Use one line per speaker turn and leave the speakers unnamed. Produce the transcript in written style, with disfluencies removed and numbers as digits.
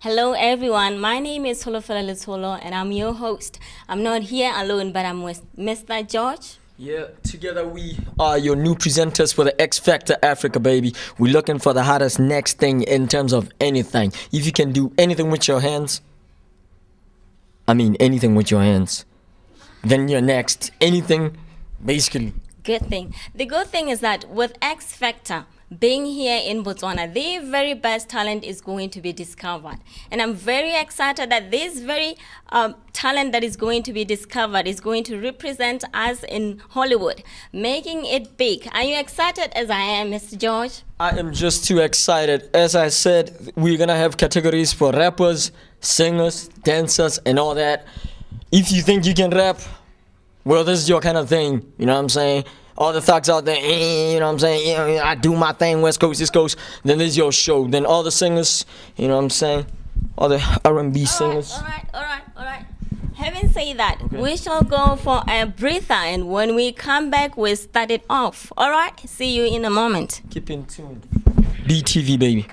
Hello everyone, my name is Holofela Litolo and I'm your host. I'm not here alone, but I'm with Mr. George.
Yeah, together we are your new presenters for the X Factor Africa, baby. We're looking for the hottest next thing in terms of anything. If you can do anything with your hands, anything with your hands, then you're next. Anything, basically.
Good thing. The good thing is that with X Factor being here in Botswana, the very best talent is going to be discovered. And I'm very excited that this very talent that is going to be discovered is going to represent us in Hollywood, making it big. Are you excited as I am, Mr. George?
I am just too excited. As I said, we're gonna have categories for rappers, singers, dancers, and all that. If you think you can rap, well, this is your kind of thing, you know what I'm saying? All the thugs out there, you know what I'm saying? Yeah, I do my thing, West Coast, East Coast. Then there's your show. Then all the singers, you know what I'm saying? All the R&B singers.
All right. Having said that, we shall go for a breather, and when we come back, we'll start it off. All right? See you in a moment.
Keep in tune. BTV, baby.